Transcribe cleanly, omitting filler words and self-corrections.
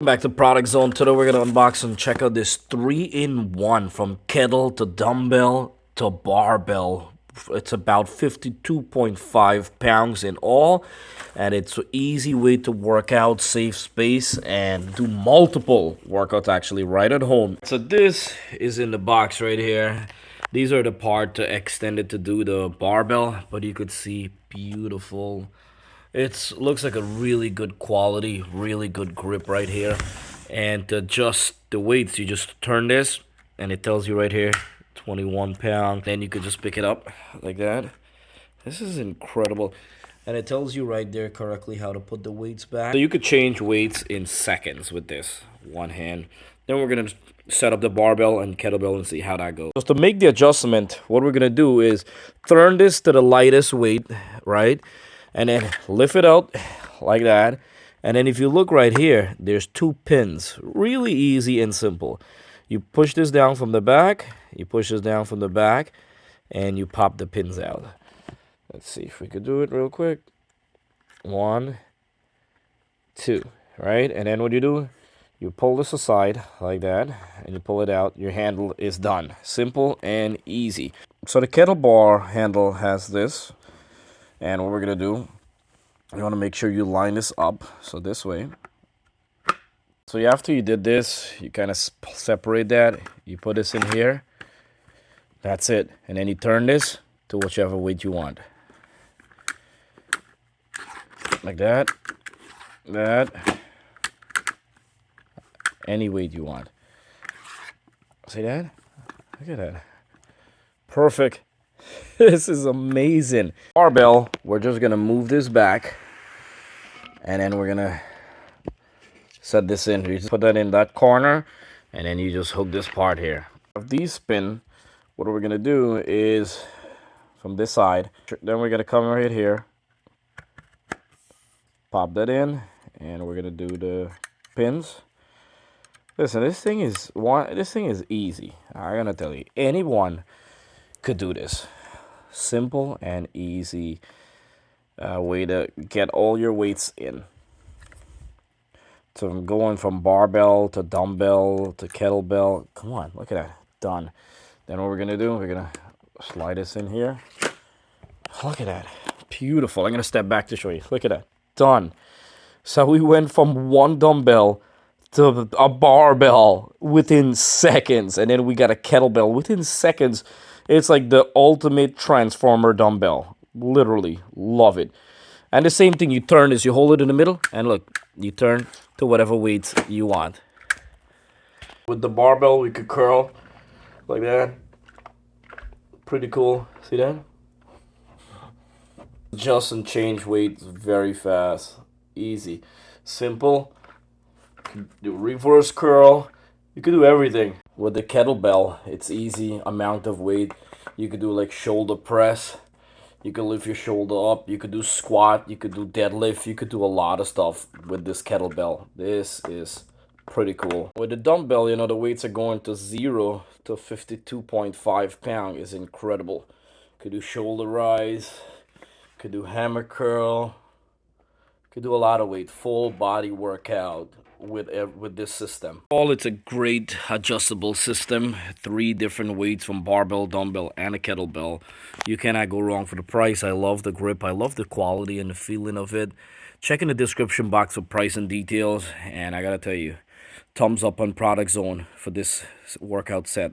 Back to Product Zone. Today we're gonna unbox and check out this 3-in-1 from kettle to dumbbell to barbell. It's about 52.5 pounds in all, and it's an easy way to work out, save space, and do multiple workouts actually right at home. So this is in the box right here. These are the part to extend it to do the barbell, but you could see beautiful. It looks like a really good quality, really good grip right here. And to adjust the weights, you just turn this and it tells you right here, 21 pounds. Then you could just pick it up like that. This is incredible. And it tells you right there correctly how to put the weights back. So you could change weights in seconds with this one hand. Then we're going to set up the barbell and kettlebell and see how that goes. So to make the adjustment, what we're going to do is turn this to the lightest weight, right? And then lift it out like that. And then if you look right here, there's 2 pins. Really easy and simple. You push this down from the back. You push this down from the back. And you pop the pins out. Let's see if we could do it real quick. 1, 2, right? And then what you do, you pull this aside like that. And you pull it out. Your handle is done. Simple and easy. So the kettlebell handle has this. And what we're going to do, you want to make sure you line this up, so this way. So after you did this, you kind of separate that. You put this in here. That's it. And then you turn this to whichever weight you want. Like that. That. Any weight you want. See that? Look at that. Perfect. This is amazing. Barbell, we're just going to move this back. And then we're going to set this in. You just put that in that corner. And then you just hook this part here. If these spin, what we're going to do is from this side. Then we're going to come right here. Pop that in. And we're going to do the pins. Listen, this thing is easy. I'm going to tell you. Anyone could do this. Simple and easy way to get all your weights in. So I'm going from barbell to dumbbell to kettlebell. Come on, look at that. Done. Then what we're going to do, we're going to slide this in here. Look at that. Beautiful. I'm going to step back to show you. Look at that. Done. So we went from one dumbbell to a barbell within seconds. And then we got a kettlebell within seconds. It's like the ultimate transformer dumbbell. Literally, love it. And the same thing, you turn this, you hold it in the middle, and look, you turn to whatever weights you want. With the barbell, we could curl like that. Pretty cool. See that? Adjust and change weights very fast. Easy. Simple. Do reverse curl. You could do everything. With the kettlebell, it's easy amount of weight. You could do like shoulder press. You could lift your shoulder up. You could do squat. You could do deadlift. You could do a lot of stuff with this kettlebell. This is pretty cool. With the dumbbell, you know, the weights are going to 0 to 52.5 pounds. Is incredible. Could do shoulder rise. Could do hammer curl. Could do a lot of weight. Full body workout with this system. It's a great adjustable system. 3 different weights from barbell, dumbbell, and a kettlebell. You cannot go wrong for the price. I love the grip. I love the quality and the feeling of it. Check in the description box for price and details. And I gotta tell you, thumbs up on Product Zone for this workout set.